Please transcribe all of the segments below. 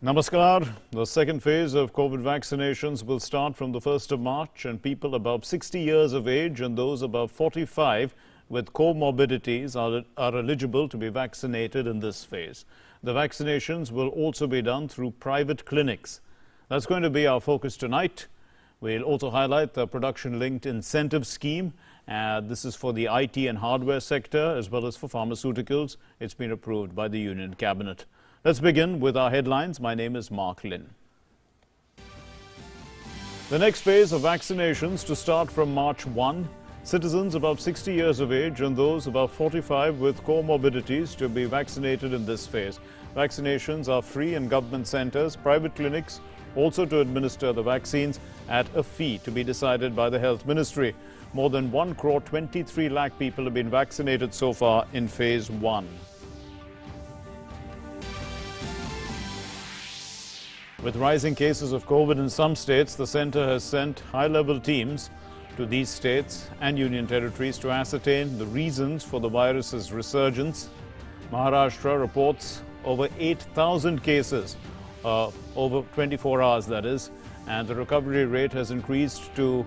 Namaskar. The second phase of COVID vaccinations will start from the 1st of March, and people above 60 years of age and those above 45 with comorbidities are eligible to be vaccinated in this phase. The vaccinations will also be done through private clinics. That's going to be our focus tonight. We'll also highlight the production-linked incentive scheme. This is for the IT and hardware sector as well as for pharmaceuticals. It's been approved by the Union Cabinet. Let's begin with our headlines. My name is Mark Lynn. The next phase of vaccinations to start from March 1. Citizens above 60 years of age and those above 45 with comorbidities to be vaccinated in this phase. Vaccinations are free in government centers, private clinics, also to administer the vaccines at a fee to be decided by the Health Ministry. More than 1,23 lakh people have been vaccinated so far in phase 1. With rising cases of COVID in some states, the centre has sent high-level teams to these states and union territories to ascertain the reasons for the virus's resurgence. Maharashtra reports over 8,000 cases over 24 hours, that is, and the recovery rate has increased to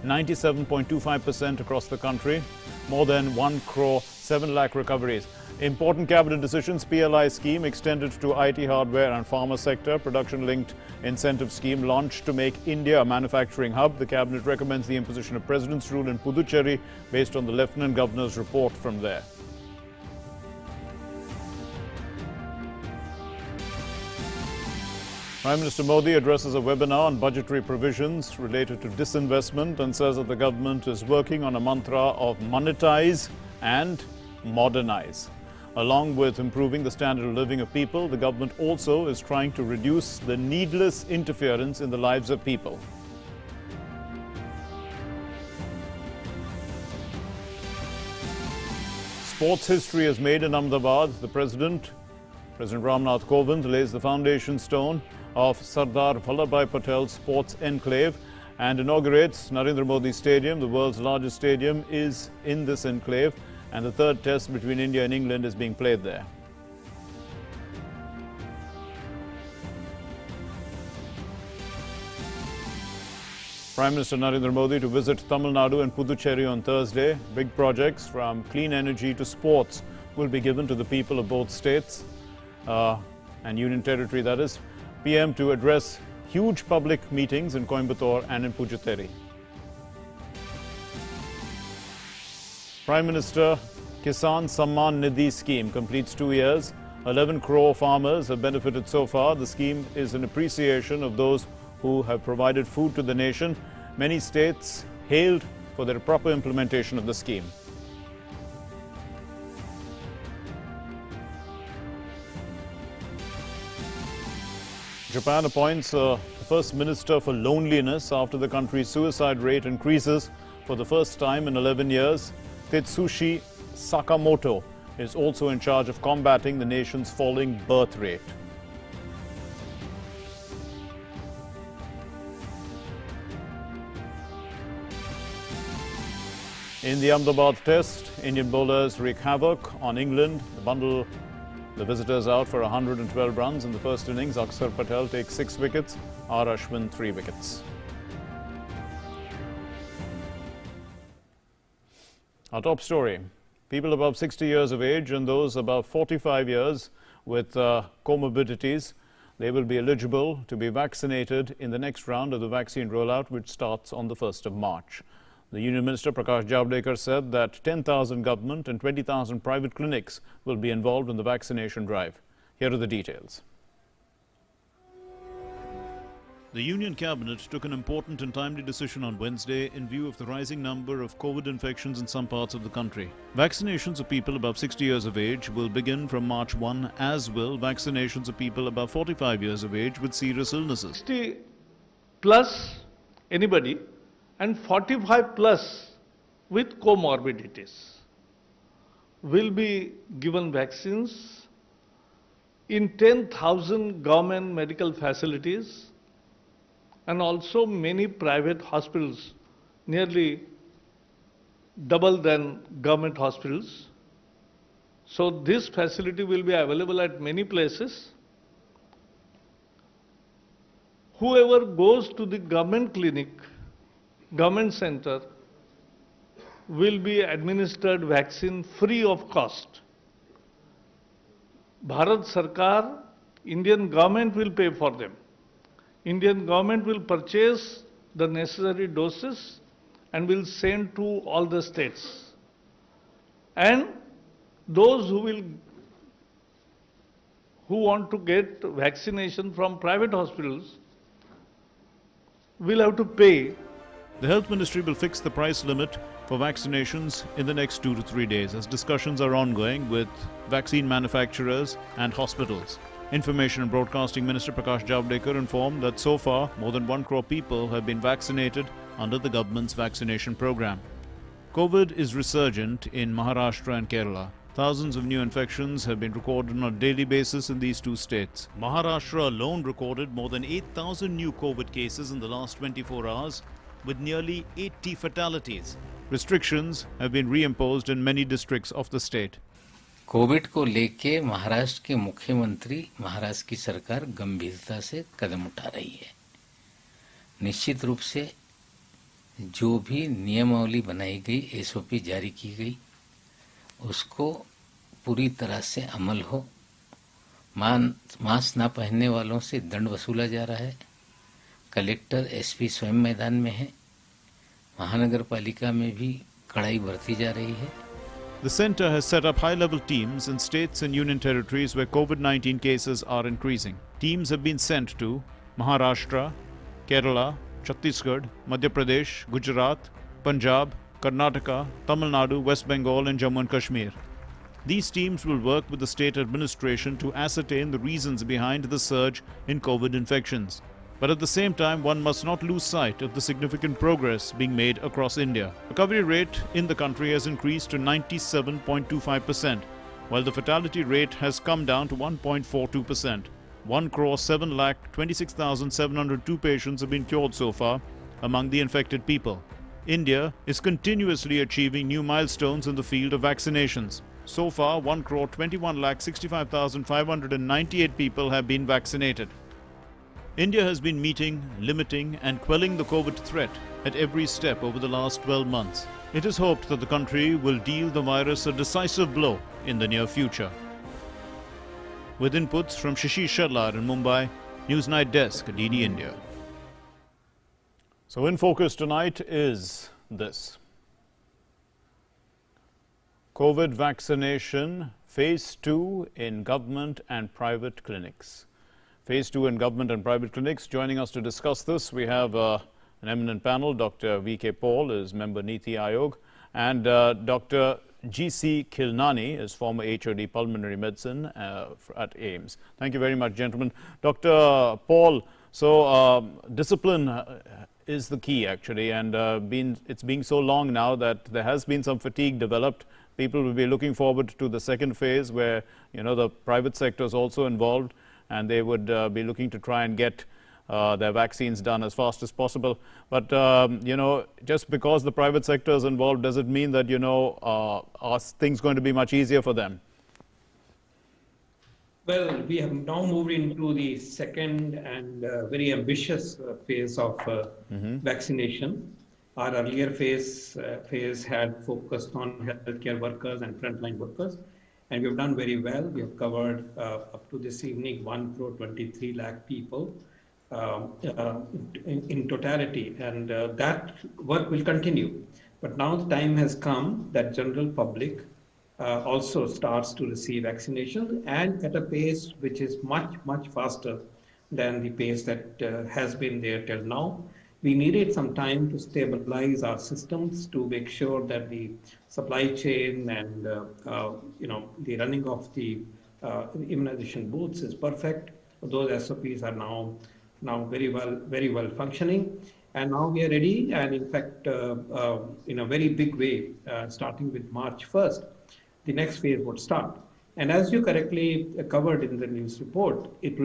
97.25% across the country. More than 1,07 lakh recoveries. Important cabinet decisions: PLI scheme extended to IT hardware and pharma sector. Production-linked incentive scheme launched to make India a manufacturing hub. The cabinet recommends the imposition of President's rule in Puducherry based on the Lieutenant Governor's report from there. Prime Minister Modi addresses a webinar on budgetary provisions related to disinvestment and says that the government is working on a mantra of monetize and modernize. Along with improving the standard of living of people, the government also is trying to reduce the needless interference in the lives of people. Sports history is made in Ahmedabad. The President Ramnath Kovind, lays the foundation stone of Sardar Vallabhbhai Patel's Sports Enclave and inaugurates Narendra Modi Stadium. The world's largest stadium is in this enclave, and the third test between India and England is being played there. Prime Minister Narendra Modi to visit Tamil Nadu and Pondicherry on Thursday. Big projects from clean energy to sports will be given to the people of both states and Union Territory, that is. PM to address huge public meetings in Coimbatore and in Pondicherry. Prime Minister Kisan Samman Nidhi scheme completes 2 years. 11 crore farmers have benefited so far. The scheme is an appreciation of those who have provided food to the nation. Many states hailed for their proper implementation of the scheme. Japan appoints a first minister for loneliness after the country's suicide rate increases for the first time in 11 years. Tetsushi Sakamoto is also in charge of combating the nation's falling birth rate. In the Ahmedabad test, Indian bowlers wreak havoc on England. The bundle the visitors out for 112 runs in the first innings. Akshar Patel takes 6 wickets, R. Ashwin 3 wickets. Our top story: people above 60 years of age and those above 45 years with comorbidities, they will be eligible to be vaccinated in the next round of the vaccine rollout, which starts on the 1st of March. The Union Minister Prakash Javadekar said that 10,000 government and 20,000 private clinics will be involved in the vaccination drive. Here are the details. The Union Cabinet took an important and timely decision on Wednesday in view of the rising number of COVID infections in some parts of the country. Vaccinations of people above 60 years of age will begin from March 1, as will vaccinations of people above 45 years of age with serious illnesses. 60 plus anybody and 45 plus with comorbidities will be given vaccines in 10,000 government medical facilities and also many private hospitals, nearly double than government hospitals. So this facility will be available at many places. whoever goes to the government clinic, government center, will be administered vaccine free of cost. Bharat Sarkar, Indian government will pay for them. Indian government will purchase the necessary doses and will send to all the states. And those who want to get vaccination from private hospitals will have to pay. The Health Ministry will fix the price limit for vaccinations in the next 2 to 3 days as discussions are ongoing with vaccine manufacturers and hospitals. Information and Broadcasting Minister Prakash Javadekar informed that so far more than 1 crore people have been vaccinated under the government's vaccination program. COVID is resurgent in Maharashtra and Kerala. Thousands of new infections have been recorded on a daily basis in these two states. Maharashtra alone recorded more than 8,000 new COVID cases in the last 24 hours, with nearly 80 fatalities. Restrictions have been reimposed in many districts of the state. Covid को लेके महाराष्ट्र के मुख्यमंत्री, महाराष्ट्र की सरकार गंभीरता से कदम उठा रही है। निश्चित रूप से जो भी नियमावली बनाई गई, एसओपी जारी की गई, उसको पूरी तरह से अमल हो। मास्क ना पहनने वालों से दंड वसूला जा रहा है। कलेक्टर, एसपी स्वयं मैदान में है। महानगर पालिका में भी कड़ाई बरती जा रही है। The centre has set up high-level teams in states and union territories where COVID-19 cases are increasing. Teams have been sent to Maharashtra, Kerala, Chhattisgarh, Madhya Pradesh, Gujarat, Punjab, Karnataka, Tamil Nadu, West Bengal and Jammu and Kashmir. These teams will work with the state administration to ascertain the reasons behind the surge in COVID infections. But at the same time, one must not lose sight of the significant progress being made across India. Recovery rate in the country has increased to 97.25%, while the fatality rate has come down to 1.42%. 1,07,26,702 patients have been cured so far among the infected people. India is continuously achieving new milestones in the field of vaccinations. So far, 1,21,65,598 people have been vaccinated. India has been meeting, limiting and quelling the COVID threat at every step over the last 12 months. It is hoped that the country will deal the virus a decisive blow in the near future. With inputs from Shishi Sharlar in Mumbai, Newsnight Desk, DD India. So in focus tonight is this. COVID vaccination phase 2 in government and private clinics. Phase 2 in government and private clinics. Joining us to discuss this, we have an eminent panel. Dr. V.K. Paul is member Niti Aayog, and Dr. G.C. Khilnani is former HOD Pulmonary Medicine at AIIMS. Thank you very much, gentlemen. Dr. Paul, so discipline is the key actually, and it's being so long now that there has been some fatigue developed. People will be looking forward to the second phase where, you know, the private sector is also involved, and they would be looking to try and get their vaccines done as fast as possible. But, you know, just because the private sector is involved, does it mean that, you know, are things going to be much easier for them? Well, we have now moved into the second and very ambitious phase of vaccination. Our earlier phase had focused on healthcare workers and frontline workers. And we have done very well. We have covered up to this evening 1.23 lakh people in totality, and that work will continue. But now the time has come that general public also starts to receive vaccination, and at a pace which is much, much faster than the pace that has been there till now. We needed some time to stabilize our systems to make sure that the supply chain and you know, the running of the immunization booths is perfect. Those SOPs are now very well functioning, and now we are ready. And in fact, in a very big way, starting with March 1st, the next phase would start. And as you correctly covered in the news report, it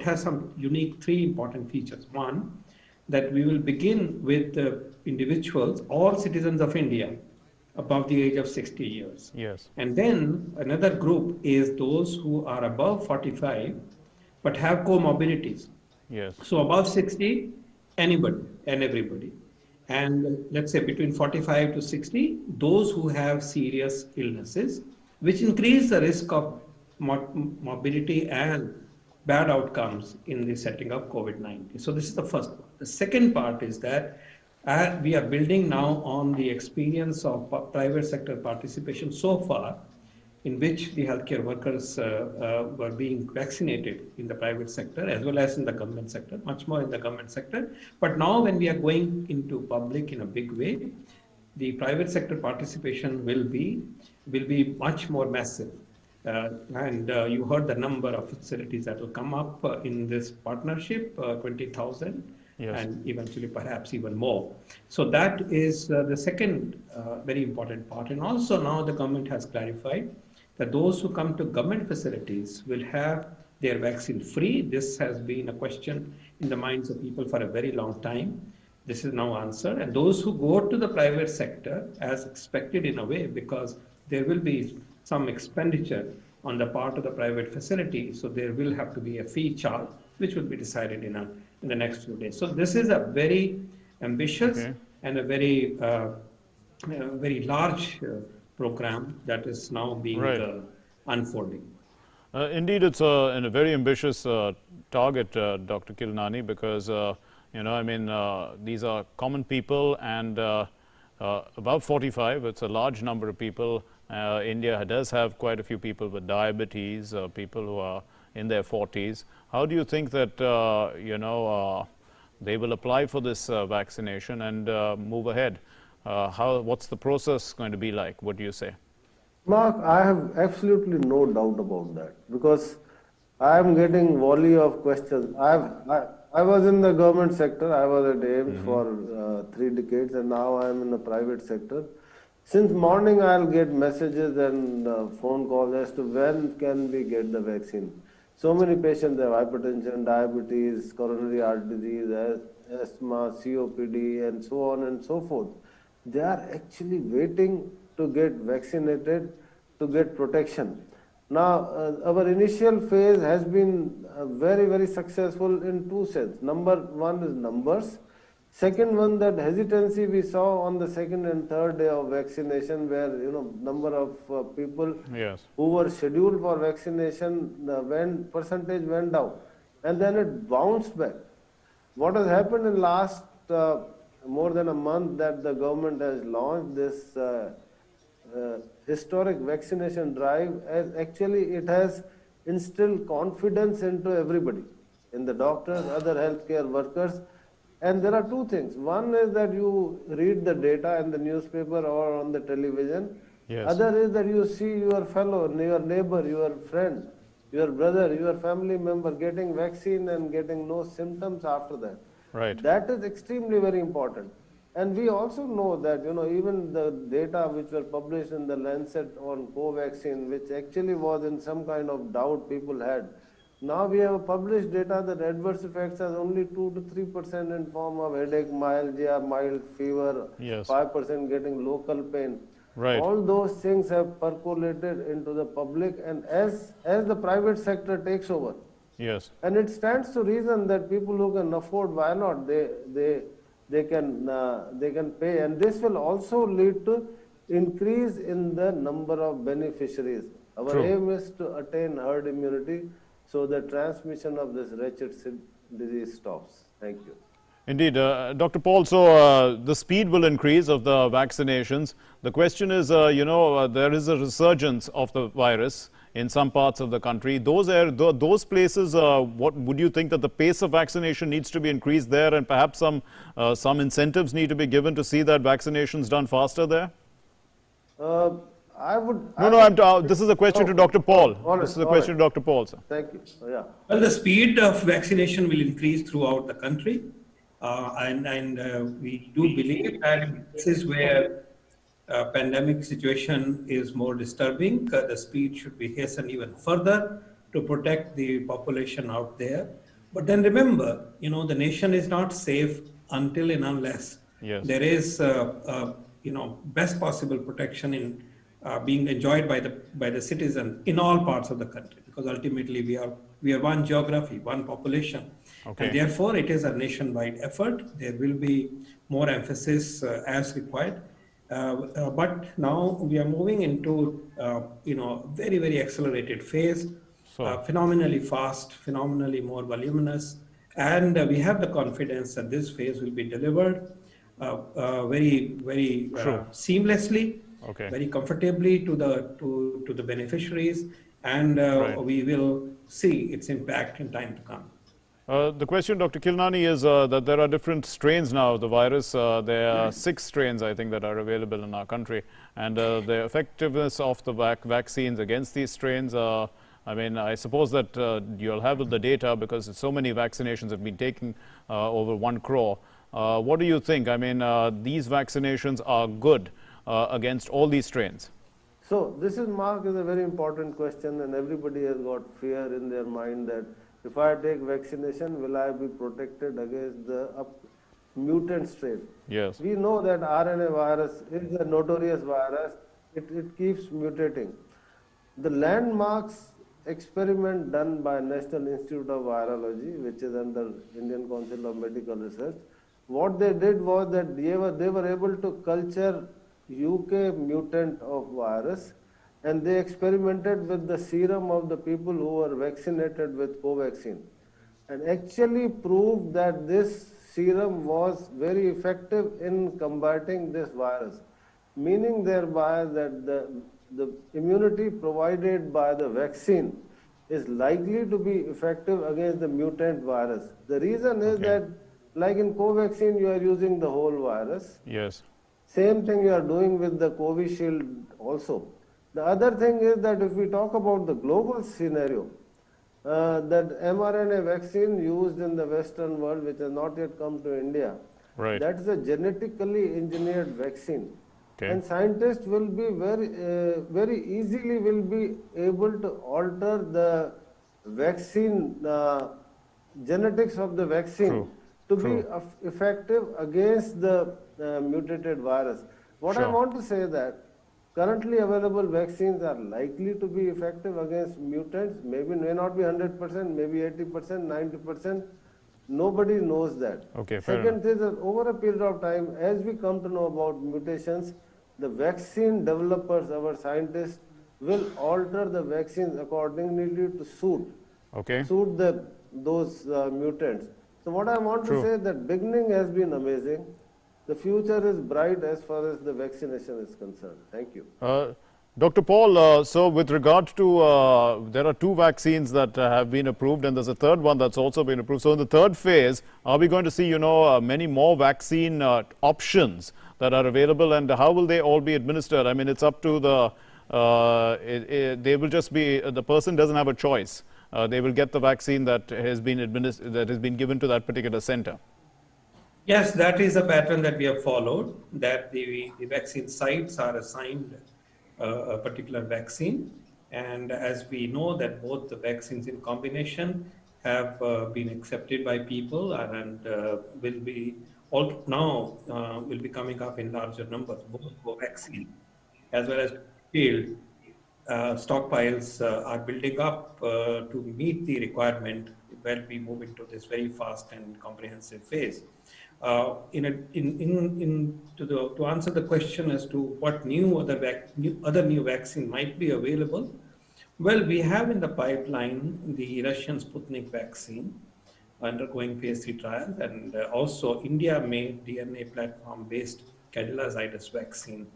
has some unique 3 important features. One, that we will begin with individuals, all citizens of India above the age of 60 years. Yes. And then another group is those who are above 45 but have comorbidities. Yes. So above 60, anybody and everybody. And let's say between 45 to 60, those who have serious illnesses, which increase the risk of morbidity and bad outcomes in the setting of COVID-19. So this is the first part. The second part is that we are building now on the experience of private sector participation so far, in which the healthcare workers were being vaccinated in the private sector as well as in the government sector, much more in the government sector. But now when we are going into public in a big way, the private sector participation will be much more massive. You heard the number of facilities that will come up in this partnership, 20,000. Yes. And eventually perhaps even more. So that is the second very important part. And also now the government has clarified that those who come to government facilities will have their vaccine free. This has been a question in the minds of people for a very long time. This is now answered. And those who go to the private sector, as expected in a way, because there will be some expenditure on the part of the private facility, so there will have to be a fee charge, which will be decided in the next few days. So this is a very ambitious and a very very large program that is now being unfolding. Indeed, it's a very ambitious target, Dr. Kilnani, because these are common people, and above 45, it's a large number of people. India does have quite a few people with diabetes, people who are in their 40s. How do you think that they will apply for this vaccination and move ahead? What's the process going to be like? What do you say? Mark, I have absolutely no doubt about that, because I am getting volley of questions. I was in the government sector. I was at AIMS for 3 decades, and now I am in the private sector. Since morning, I'll get messages and phone calls as to when can we get the vaccine. So many patients have hypertension, diabetes, coronary heart disease, asthma, COPD, and so on and so forth. They are actually waiting to get vaccinated to get protection. Now, our initial phase has been very, very successful in 2 senses. Number one is numbers. Second one, that hesitancy we saw on the 2nd and 3rd day of vaccination, where number of people who were scheduled for vaccination, percentage went down, and then it bounced back. What has happened in last more than a month, that the government has launched this historic vaccination drive, and actually it has instilled confidence into everybody, in the doctors, other healthcare workers. And there are 2 things. One is that you read the data in the newspaper or on the television. Yes. Other is that you see your fellow, your neighbor, your friend, your brother, your family member getting vaccine and getting no symptoms after that. Right. That is extremely very important. And we also know that, even the data which were published in the Lancet on Covaxin, which actually was in some kind of doubt people had. Now we have published data that adverse effects are only 2 to 3% in form of headache, myalgia, mild fever, 5% getting local pain. Right. All those things have percolated into the public, and as the private sector takes over. Yes. And it stands to reason that people who can afford, why not? They can pay, and this will also lead to increase in the number of beneficiaries. Our aim is to attain herd immunity, so the transmission of this wretched disease stops. Thank you. Indeed. Dr. Paul, so the speed will increase of the vaccinations. The question is, there is a resurgence of the virus in some parts of the country. Those places, what would you think that the pace of vaccination needs to be increased there, and perhaps some incentives need to be given to see that vaccinations done faster there? This is a question to Dr. Paul. This is a question to Dr. Paul, sir. Thank you. Yeah. Well, the speed of vaccination will increase throughout the country. We do believe that this is where pandemic situation is more disturbing. The speed should be hastened even further to protect the population out there. But then remember, the nation is not safe until and unless there is, best possible protection in being enjoyed by the citizens in all parts of the country, because ultimately we are one geography, one population, and therefore it is a nationwide effort. There will be more emphasis as required, but now we are moving into very accelerated phase, phenomenally fast, phenomenally more voluminous, and we have the confidence that this phase will be delivered very seamlessly, very comfortably to the beneficiaries, and we will see its impact in time to come. The question, Dr. Kilnani, is that there are different strains now of the virus. There are 6 strains, I think, that are available in our country, and the effectiveness of the vaccines against these strains, I mean, I suppose that you'll have the data because so many vaccinations have been taken, over 1 crore. What do you think? I mean, these vaccinations are good against all these strains? So this is, Mark, is a very important question, and everybody has got fear in their mind that if I take vaccination, will I be protected against the mutant strain? Yes. We know that RNA virus is a notorious virus. It keeps mutating. The landmarks experiment done by National Institute of Virology, which is under Indian Council of Medical Research, what they did was that they were able to culture UK mutant of virus, and they experimented with the serum of the people who were vaccinated with Covaxin, and actually proved that this serum was very effective in combating this virus, meaning thereby that the immunity provided by the vaccine is likely to be effective against the mutant virus. The reason is that, like in Covaxin, you are using the whole virus. Yes. Same thing you are doing with the Covishield also. The other thing is that if we talk about the global scenario, that mRNA vaccine used in the Western world, which has not yet come to India, that is a genetically engineered vaccine. And scientists will be very easily will be able to alter the vaccine, genetics of the vaccine to be effective against the mutated virus. What I want to say that currently available vaccines are likely to be effective against mutants, may not be 100%, maybe 80%, 90%. Nobody knows that. Second is that over a period of time, as we come to know about mutations, the vaccine developers, our scientists, will alter the vaccines accordingly to suit those mutants. So what I want to say is that beginning has been amazing. The future is bright as far as the vaccination is concerned. Thank you. Dr. Paul, so with regard to, there are 2 vaccines that have been approved, and there's a third one that's also been approved. So in the third phase, are we going to see, many more vaccine options that are available, and how will they all be administered? I mean, it's up to the, they will just be, the person doesn't have a choice. They will get the vaccine that has been administered, that has been given to that particular center. Yes, that is a pattern that we have followed, that the vaccine sites are assigned a particular vaccine. And as we know that both the vaccines in combination have been accepted by people and will be now will be coming up in larger numbers, both for vaccine as well as shield. Stockpiles are building up to meet the requirement when we move into this very fast and comprehensive phase. To answer the question as to what other new vaccine might be available, well, we have in the pipeline the Russian Sputnik vaccine undergoing phase 3 trials, and also India-made DNA platform-based cadilazidus vaccine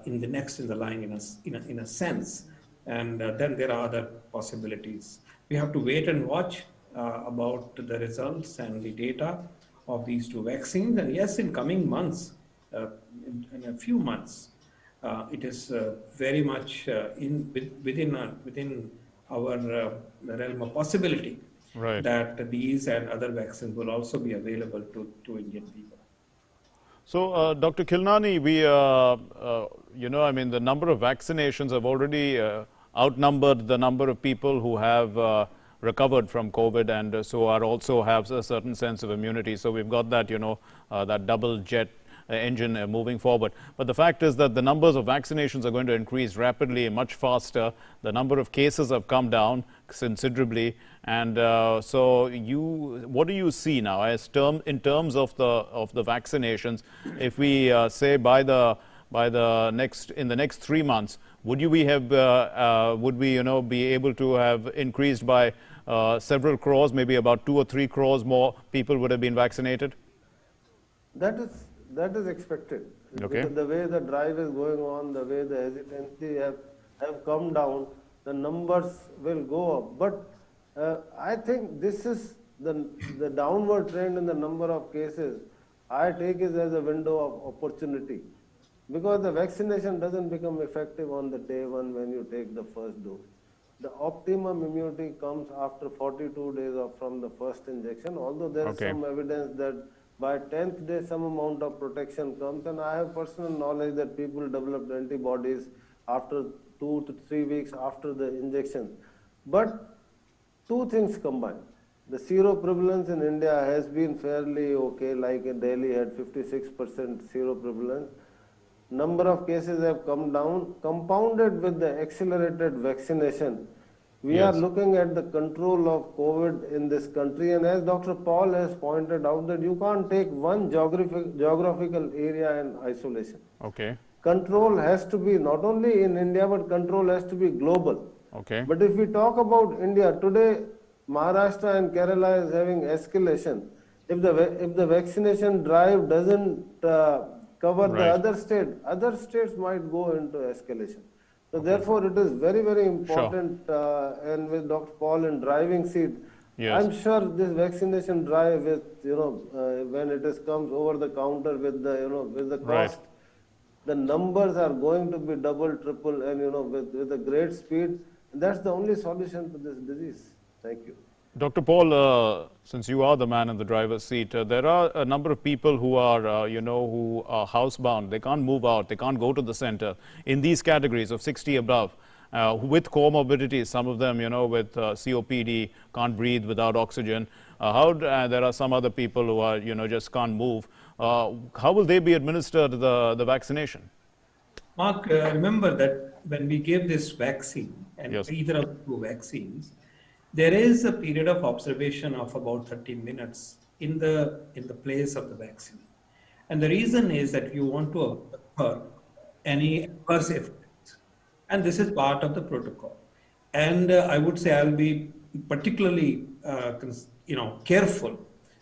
in the line in a sense, and then there are other possibilities. We have to wait and watch about the results and the data of these 2 vaccines, and yes, in coming months, in a few months, it is very much within our realm of possibility that these and other vaccines will also be available to Indian people. So, Dr. Kilnani, we, I mean, the number of vaccinations have already outnumbered the number of people who have recovered from COVID, and so also have a certain sense of immunity. So we've got that, that double jet engine moving forward. But the fact is that the numbers of vaccinations are going to increase rapidly, much faster. The number of cases have come down considerably. And so what do you see now as in terms of the vaccinations? If we say in the next 3 months, would we be able to have increased by several crores, maybe about 2 or 3 crores more people would have been vaccinated? That is expected. Okay. The way the drive is going on, the way the hesitancy have come down, the numbers will go up. But I think this is the downward trend in the number of cases. I take it as a window of opportunity, because the vaccination doesn't become effective on the day one when you take the first dose. The optimum immunity comes after 42 days from the first injection, although there is some evidence that by 10th day some amount of protection comes, and I have personal knowledge that people developed antibodies after 2 to 3 weeks after the injection. But two things combined. The seroprevalence in India has been fairly okay, like in Delhi had 56% seroprevalence. Number of cases have come down, compounded with the accelerated vaccination. We are looking at the control of COVID in this country, and as Dr. Paul has pointed out, that you can't take one geographical area in isolation. Okay. Control has to be not only in India, but control has to be global. Okay. But if we talk about India, today Maharashtra and Kerala is having escalation. If the vaccination drive doesn't cover the other states might go into escalation. So therefore it is very, very important, and with Dr. Paul in driving seat, I'm sure this vaccination drive with, when it comes over the counter with the cost, the numbers are going to be double, triple, and with a great speed. That's the only solution to this disease. Thank you. Dr. Paul, since you are the man in the driver's seat, there are a number of people who are, who are housebound. They can't move out. They can't go to the center. In these categories of 60 above, with comorbidities, some of them, with COPD, can't breathe without oxygen. There are some other people who are, just can't move. How will they be administered the vaccination? Mark, remember that when we gave this vaccine, and either of the two vaccines, there is a period of observation of about 30 minutes in the place of the vaccine. And the reason is that you want to observe any adverse effects. And this is part of the protocol. And I would say I'll be particularly careful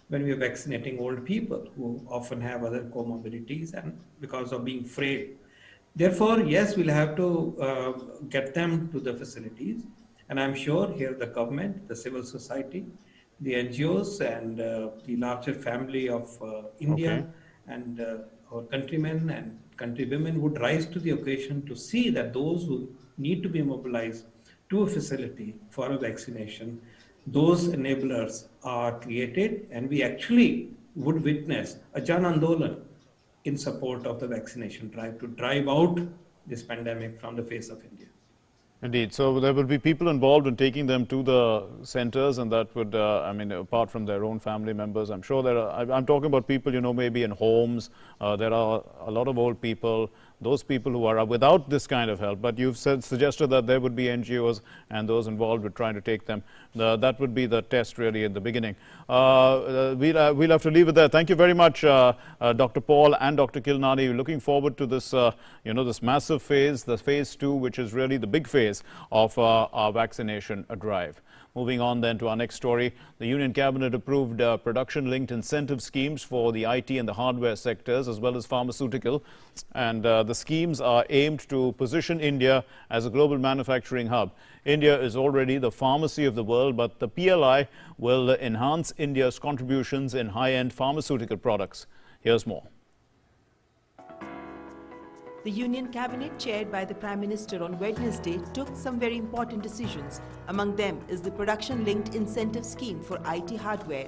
when we are vaccinating old people who often have other comorbidities and because of being frail. Therefore, yes, we'll have to get them to the facilities. And I'm sure here the government, the civil society, the NGOs, and the larger family of India and our countrymen and countrywomen would rise to the occasion to see that those who need to be mobilized to a facility for a vaccination, those enablers are created, and we actually would witness a Jan Andolan in support of the vaccination drive to drive out this pandemic from the face of India. Indeed. So there will be people involved in taking them to the centers, and that would, apart from their own family members, I'm sure I'm talking about people, maybe in homes. There are a lot of old people, those people who are without this kind of help. But you've suggested that there would be NGOs and those involved with trying to take them. That would be the test really in the beginning. We'll have to leave it there. Thank you very much, Dr. Paul and Dr. Kilnani. Looking forward to this, this massive phase, the phase 2, which is really the big phase of our vaccination drive. Moving on then to our next story, the Union Cabinet approved production-linked incentive schemes for the IT and the hardware sectors as well as pharmaceutical. And the schemes are aimed to position India as a global manufacturing hub. India is already the pharmacy of the world, but the PLI will enhance India's contributions in high-end pharmaceutical products. Here's more. The Union Cabinet, chaired by the Prime Minister on Wednesday, took some very important decisions. Among them is the production-linked incentive scheme for IT hardware.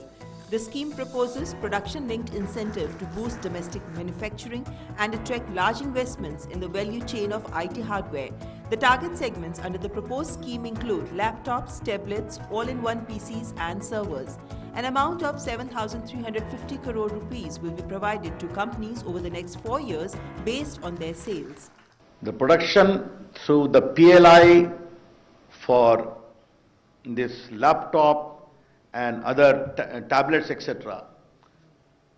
The scheme proposes production-linked incentive to boost domestic manufacturing and attract large investments in the value chain of IT hardware. The target segments under the proposed scheme include laptops, tablets, all-in-one PCs and servers. An amount of 7,350 crore rupees will be provided to companies over the next 4 years based on their sales. The production through the PLI for this laptop and other tablets, etc.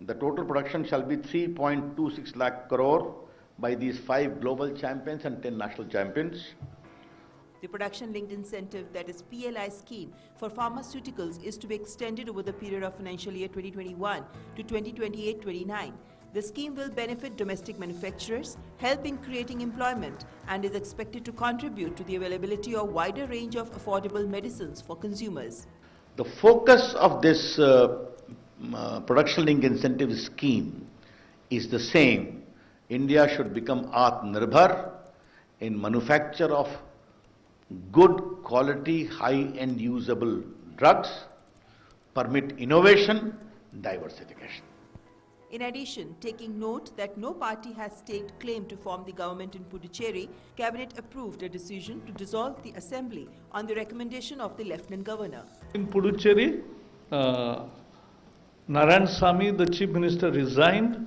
The total production shall be 3.26 lakh crore by these 5 global champions and 10 national champions. The production-linked incentive, that is PLI scheme, for pharmaceuticals is to be extended over the period of financial year 2021 to 2028-29. The scheme will benefit domestic manufacturers, help in creating employment, and is expected to contribute to the availability of a wider range of affordable medicines for consumers. The focus of this production-linked incentive scheme is the same. India should become Atmanirbhar in manufacture of good quality, high-end usable drugs, permit innovation, diversification. In addition, taking note that no party has staked claim to form the government in Puducherry, Cabinet approved a decision to dissolve the assembly on the recommendation of the Lieutenant Governor. In Puducherry, Narayanasamy, the Chief Minister, resigned.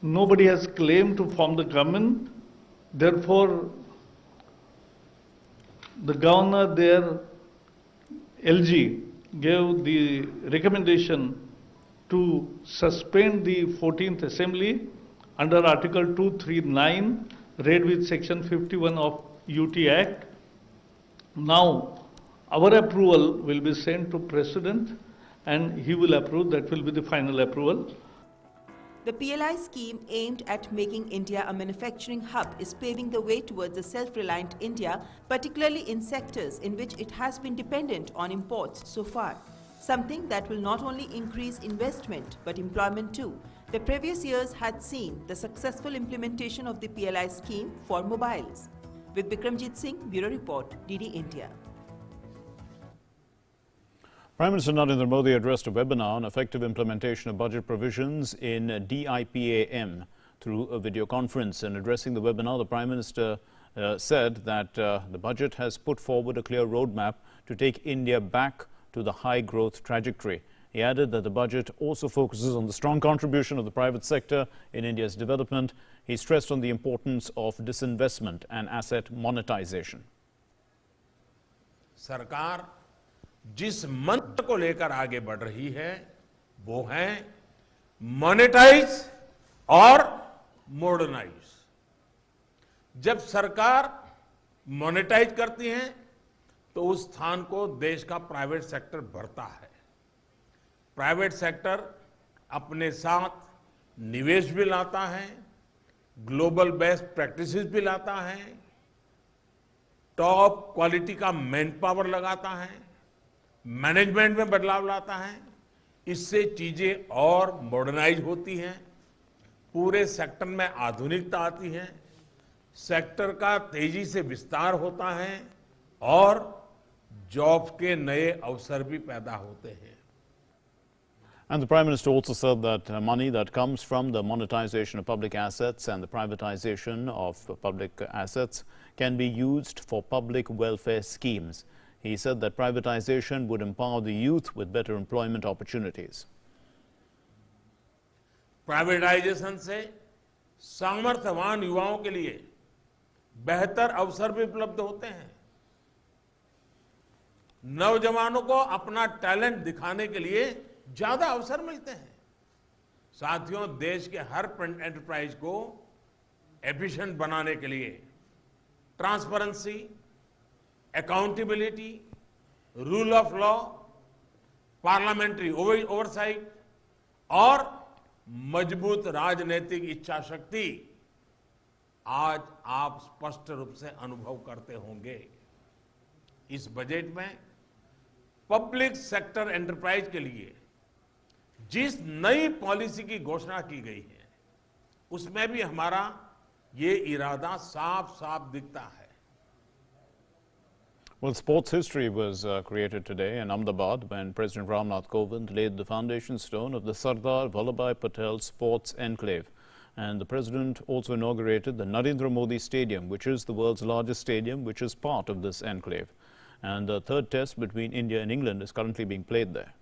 Nobody has claimed to form the government. Therefore, the governor there, LG, gave the recommendation to suspend the 14th Assembly under Article 239, read with Section 51 of UT Act. Now, our approval will be sent to President and he will approve. That will be the final approval. The PLI scheme, aimed at making India a manufacturing hub, is paving the way towards a self-reliant India, particularly in sectors in which it has been dependent on imports so far. Something that will not only increase investment but employment too. The previous years had seen the successful implementation of the PLI scheme for mobiles. With Bikramjit Singh, Bureau Report, DD India. Prime Minister Narendra Modi addressed a webinar on effective implementation of budget provisions in DIPAM through a video conference. In addressing the webinar, the Prime Minister said that the budget has put forward a clear roadmap to take India back to the high growth trajectory. He added that the budget also focuses on the strong contribution of the private sector in India's development. He stressed on the importance of disinvestment and asset monetization. सरकार जिस मंत्र को लेकर आगे बढ़ रही है वो है मॉनेटाइज और मॉडर्नाइज। जब सरकार मॉनेटाइज करती है तो उस स्थान को देश का प्राइवेट सेक्टर भरता है। प्राइवेट सेक्टर अपने साथ निवेश भी लाता है, ग्लोबल बेस्ट प्रैक्टिसेस भी लाता है, टॉप क्वालिटी का मैन पावर लगाता है, मैनेजमेंट में बदलाव लाता है। इससे चीजें और मॉडर्नाइज होती हैं, पूरे सेक्टर में आधुनिकता आती है, सेक्टर का तेजी से विस्तार होता है और जॉब्स के नए अवसर भी पैदा होते हैं। And the Prime Minister also said that money that comes from the monetization of public assets and the privatization of public assets can be used for public welfare schemes. He said that privatization would empower the youth with better employment opportunities. Privatisation से सामर्थ्यवान युवाओं के लिए बेहतर अवसर भी उपलब्ध होते हैं। नौजवानों को अपना टैलेंट दिखाने के लिए ज्यादा अवसर मिलते हैं। साथियों, देश के हर एंटरप्राइज को एफिशिएंट बनाने के लिए transparency, accountability, rule of law, parliamentary oversight और मजबूत राजनीतिक इच्छा शक्ति आज आप स्पष्ट रूप से अनुभव करते होंगे। इस बजट में पब्लिक सेक्टर एंटरप्राइज के लिए जिस नई पॉलिसी की घोषणा की गई है उसमें भी हमारा ये इरादा साफ साफ दिखता है। Well, sports history was created today in Ahmedabad when President Ramnath Kovind laid the foundation stone of the Sardar Vallabhbhai Patel Sports Enclave. And the President also inaugurated the Narendra Modi Stadium, which is the world's largest stadium, which is part of this enclave. And the third test between India and England is currently being played there.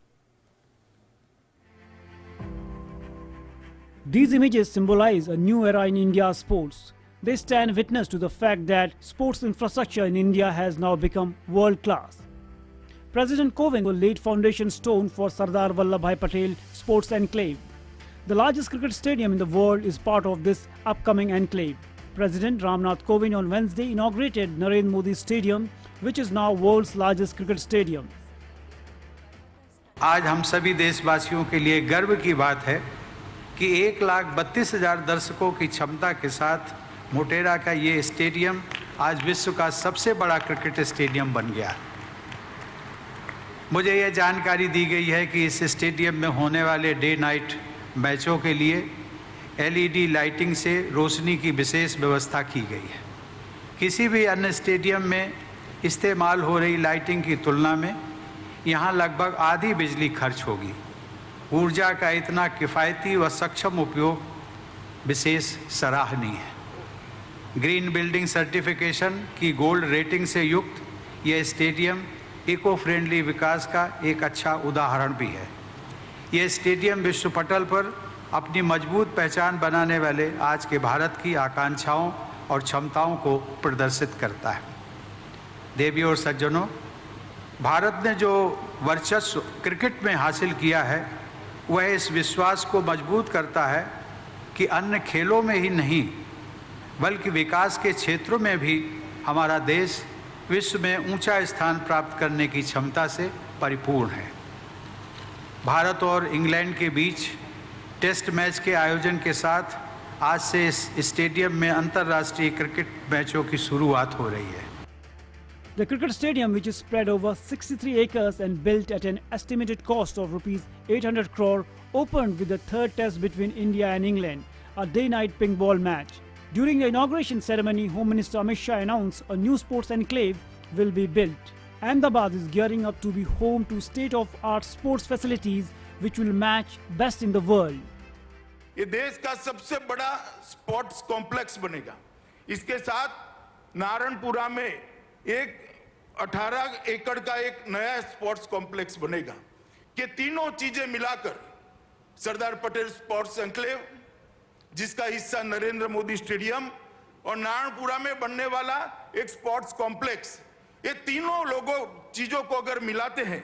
These images symbolize a new era in India's sports. They stand witness to the fact that sports infrastructure in India has now become world-class. President Kovind laid foundation stone for Sardar Vallabhbhai Patel Sports Enclave. The largest cricket stadium in the world is part of this upcoming enclave. President Ramnath Kovind on Wednesday inaugurated Narendra Modi Stadium, which is now world's largest cricket stadium. आज हम सभी देशवासियों के लिए गर्व की बात है कि 1,32,000 दर्शकों की क्षमता के साथ मोटेरा का ये स्टेडियम आज विश्व का सबसे बड़ा क्रिकेट स्टेडियम बन गया। मुझे यह जानकारी दी गई है कि इस स्टेडियम में होने वाले डे नाइट मैचों के लिए LED लाइटिंग से रोशनी की विशेष व्यवस्था की गई है। किसी भी अन्य स्टेडियम में इस्तेमाल हो रही लाइटिंग की तुलना में यहाँ लगभग आधी बिजली खर्च होगी। ऊर्जा का इतना किफ़ायती व सक्षम उपयोग विशेष सराहनीय है। ग्रीन बिल्डिंग सर्टिफिकेशन की गोल्ड रेटिंग से युक्त यह स्टेडियम इको फ्रेंडली विकास का एक अच्छा उदाहरण भी है। यह स्टेडियम विश्व पटल पर अपनी मजबूत पहचान बनाने वाले आज के भारत की आकांक्षाओं और क्षमताओं को प्रदर्शित करता है। देवियों और सज्जनों, भारत ने जो वर्चस्व क्रिकेट में हासिल किया है वह इस विश्वास को मजबूत करता है कि अन्य खेलों में ही नहीं बल्कि विकास के क्षेत्रों में भी हमारा देश विश्व में ऊंचा स्थान प्राप्त करने की क्षमता से परिपूर्ण है। भारत और इंग्लैंड के बीच टेस्ट मैच के आयोजन के साथ आज से इस स्टेडियम में अंतर्राष्ट्रीय क्रिकेट मैचों की शुरुआत हो रही है। The cricket stadium, which is spread over 63 acres and built at an estimated cost of rupees 800 crore, opened with the third test between India and England, a day-night ping ball match. During the inauguration ceremony, Home Minister Amit Shah announced a new sports enclave will be built. Ahmedabad is gearing up to be home to state-of-art sports facilities which will match best in the world. ये देश का सबसे बड़ा sports complex बनेगा। इसके साथ नारायणपुरा में एक 18 एकड़ का एक नया स्पोर्ट्स कॉम्प्लेक्स बनेगा कि तीनों चीजें मिलाकर सरदार पटेल स्पोर्ट्स एन्क्लेव, जिसका हिस्सा नरेंद्र मोदी स्टेडियम और नारायणपुरा में बनने वाला एक स्पोर्ट्स कॉम्प्लेक्स, ये तीनों चीजों को अगर मिलाते हैं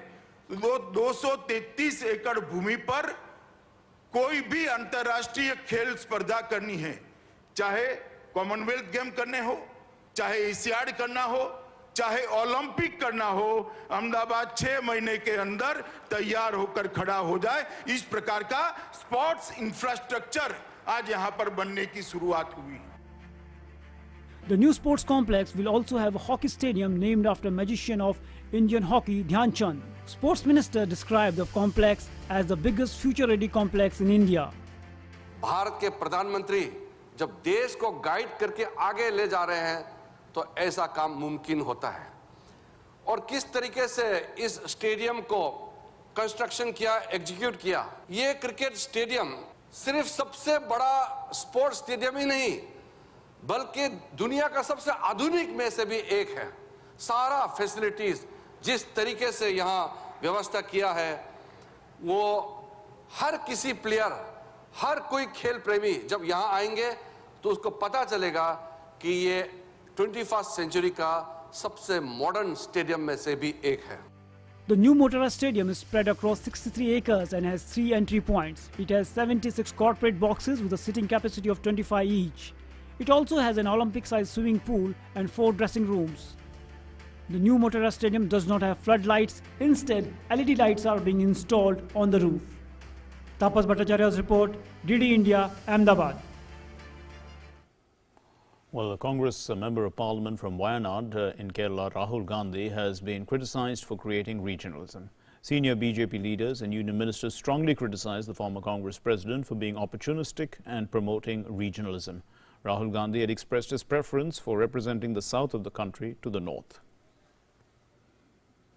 तो 233 एकड़ भूमि पर कोई भी अंतर्राष्ट्रीय खेल स्पर्धा करनी है, चाहे कॉमनवेल्थ गेम करने हो, चाहे एशियाड करना हो, चाहे ओलंपिक करना हो, अहमदाबाद 6 महीने के अंदर तैयार होकर खड़ा हो जाए। इस प्रकार का स्पोर्ट्स इंफ्रास्ट्रक्चर आज यहां पर बनने की शुरुआत हुई। The new sports complex will also have a hockey stadium named after magician of Indian hockey Dhyan Chand. Sports Minister described the complex as the biggest future-ready complex in India. Bharat के प्रधानमंत्री जब देश को गाइड करके आगे ले जा रहे हैं तो ऐसा काम मुमकिन होता है। और किस तरीके से इस स्टेडियम को कंस्ट्रक्शन किया, एग्जीक्यूट किया। ये क्रिकेट स्टेडियम सिर्फ सबसे बड़ा स्पोर्ट्स स्टेडियम ही नहीं बल्कि दुनिया का सबसे आधुनिक में से भी एक है। सारा फैसिलिटीज जिस तरीके से यहाँ व्यवस्था किया है वो हर किसी प्लेयर, हर कोई खेल प्रेमी जब यहाँ आएंगे तो उसको पता चलेगा कि ये 21st सेंचुरी का सबसे मॉडर्न स्टेडियम में से भी एक है। The new Motera Stadium is spread across 63 acres and has 3 entry points. It has 76 corporate boxes with a sitting capacity of 25 each. It also has an Olympic-sized swimming pool and 4 dressing rooms. The new Motera Stadium does not have floodlights. Instead, LED lights are being installed on the roof. Tapas Bhattacharya's report, DD India, Ahmedabad. Well, the Congress Member of Parliament from Wayanad in Kerala, Rahul Gandhi, has been criticized for creating regionalism. Senior BJP leaders and union ministers strongly criticized the former Congress President for being opportunistic and promoting regionalism. Rahul Gandhi had expressed his preference for representing the south of the country to the north.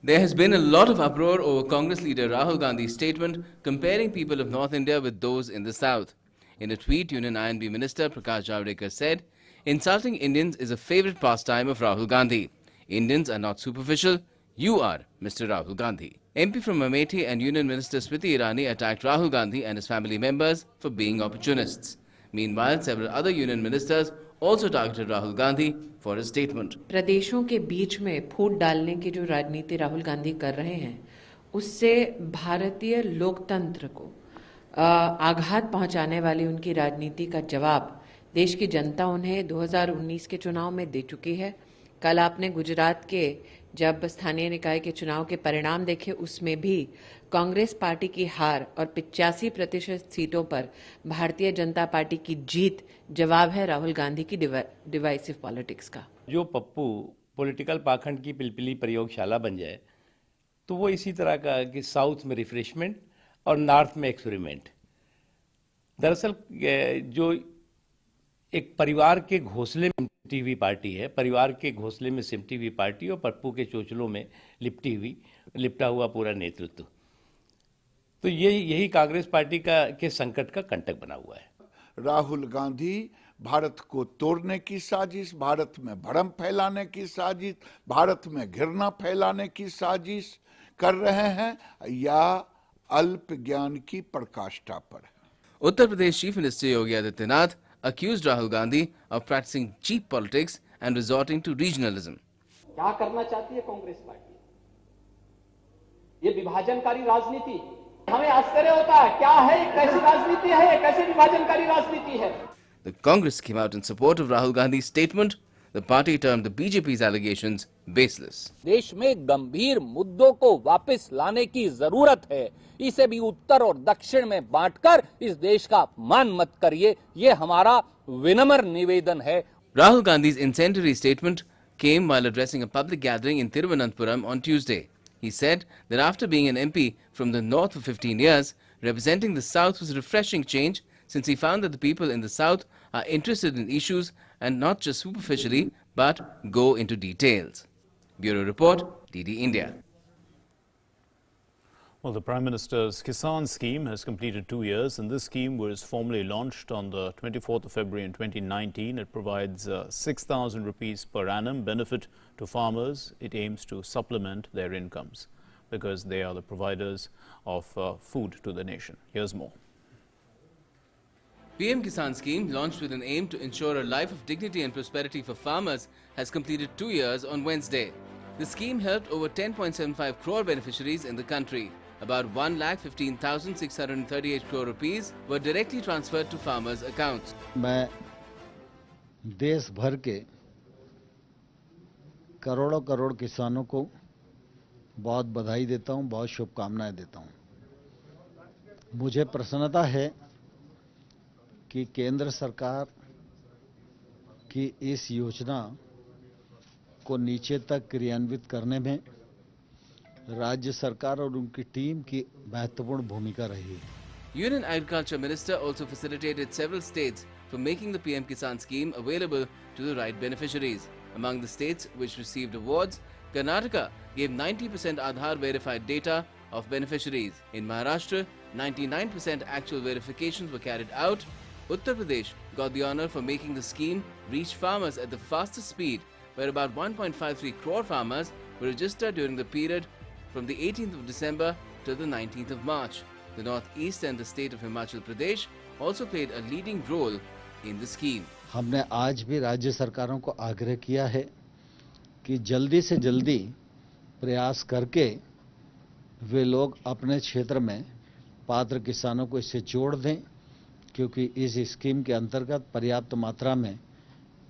There has been a lot of uproar over Congress leader Rahul Gandhi's statement comparing people of North India with those in the south. In a tweet, Union INB Minister Prakash Javadekar said, "Insulting Indians is a favorite pastime of Rahul Gandhi. Indians are not superficial. You are, Mr. Rahul Gandhi." MP from Amethi and Union Minister Smriti Irani attacked Rahul Gandhi and his family members for being opportunists. Meanwhile, several other union ministers also targeted Rahul Gandhi for his statement. प्रदेशों के बीच में फूट डालने की जो राजनीति राहुल गांधी कर रहे हैं, उससे भारतीय लोकतंत्र को आघात पहुंचाने वाली उनकी राजनीति का जवाब देश की जनता उन्हें 2019 के चुनाव में दे चुकी है। कल आपने गुजरात के जब स्थानीय निकाय के चुनाव के परिणाम देखे, उसमें भी कांग्रेस पार्टी की हार और 85% सीटों पर भारतीय जनता पार्टी की जीत जवाब है राहुल गांधी की डिवाइसिव पॉलिटिक्स का। जो पप्पू पॉलिटिकल पाखंड की पिलपिली प्रयोगशाला बन जाए, तो वो इसी तरह का कि साउथ में रिफ्रेशमेंट और नॉर्थ में एक्सपेरिमेंट। दरअसल जो एक परिवार के घोंसले में लिपटी हुई पार्टी है, परिवार के घोंसले में सिमटी हुई पार्टी और पप्पू के चोचलों में लिपटा हुआ पूरा नेतृत्व, तो यही कांग्रेस पार्टी के संकट का कंटक बना हुआ है। राहुल गांधी भारत को तोड़ने की साजिश, भारत में भ्रम फैलाने की साजिश, भारत में घृणा फैलाने की साजिश कर रहे हैं या अल्प ज्ञान की प्रकाष्ठा पर। Uttar Pradesh Chief Minister Yogi Adityanath accused Rahul Gandhi of practicing cheap politics and resorting to regionalism. क्या करना चाहती है कांग्रेस पार्टी? ये विभाजनकारी राजनीति, हमें आश्चर्य होता है, क्या है, कैसी राजनीति है, कैसे विभाजनकारी राजनीति है? The Congress came out in support of Rahul Gandhi's statement. The party termed the BJP's allegations baseless. देश में गंभीर मुद्दों को वापस लाने की जरूरत है। इसे भी उत्तर और दक्षिण में बांटकर इस देश का अपमान मत करिए, ये हमारा विनम्र निवेदन है। Rahul Gandhi's incendiary statement came while addressing a public gathering in Thiruvananthapuram on Tuesday. He said that after being an MP from the north for 15 years, representing the south was a refreshing change, since he found that the people in the south are interested in issues and not just superficially, but go into details. Bureau Report, DD India. Well, the Prime Minister's Kisan scheme has completed 2 years, and this scheme was formally launched on the 24th of February in 2019. It provides 6,000 rupees per annum benefit to farmers. It aims to supplement their incomes because they are the providers of food to the nation. Here's more. PM Kisan scheme, launched with an aim to ensure a life of dignity and prosperity for farmers, has completed 2 years on Wednesday. The scheme helped over 10.75 crore beneficiaries in the country. About 1,15,638 crore rupees were directly transferred to farmers' accounts. मैं देश भर के करोड़ों करोड़ किसानों को बहुत बधाई देता हूं, बहुत शुभकामनाएं देता हूं। मुझे प्रसन्नता है कि केंद्र सरकार की इस योजना को नीचे तक क्रियान्वित करने में राज्य सरकार और उनकी टीम की महत्वपूर्ण भूमिका रही है। Union Agriculture Minister also facilitated several states for making the PM Kisan scheme available to the right beneficiaries. Among the states which received awards, Karnataka gave 90% Aadhaar verified data of beneficiaries. In Maharashtra, 99% actual verifications were carried out. Uttar Pradesh got the honor for making the scheme reach farmers at the fastest speed, where about 1.53 crore farmers were registered during the period from the 18th of December to the 19th of March. The Northeast and the state of Himachal Pradesh also played a leading role in the scheme. हमने आज भी राज्य सरकारों को आग्रह किया है कि जल्दी से जल्दी प्रयास करके वे लोग अपने क्षेत्र में पात्र किसानों को इससे जोड़ दें, क्योंकि इस स्कीम के अंतर्गत पर्याप्त मात्रा में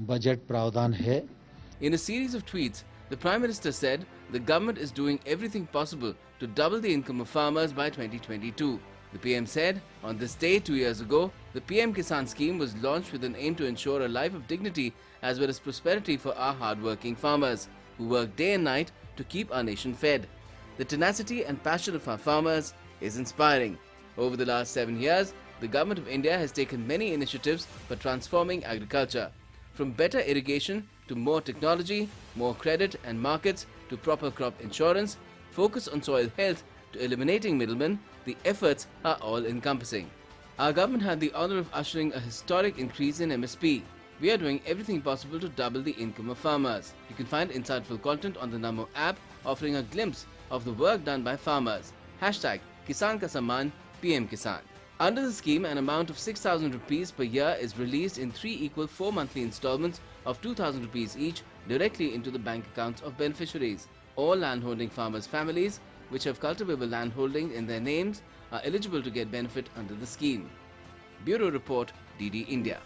बजट प्रावधान है। In a series of tweets, the Prime Minister said the government is doing everything possible to double the income of farmers by 2022. The PM said on this day 2 years ago, the PM Kisan scheme was launched with an aim to ensure a life of dignity as well as prosperity for our hard-working farmers, who work day and night to keep our nation fed. The tenacity and passion of our farmers is inspiring. Over the last 7 years, the Government of India has taken many initiatives for transforming agriculture. From better irrigation to more technology, more credit and markets to proper crop insurance, focus on soil health to eliminating middlemen, the efforts are all-encompassing. Our government had the honor of ushering a historic increase in MSP. We are doing everything possible to double the income of farmers. You can find insightful content on the Namo app, offering a glimpse of the work done by farmers. Hashtag Kisan Ka Samman PM Kisan. Under the scheme, an amount of 6,000 rupees per year is released in 3 equal 4 monthly installments of 2,000 rupees each directly into the bank accounts of beneficiaries. All landholding farmers' families which have cultivable landholding in their names are eligible to get benefit under the scheme. Bureau Report, DD India.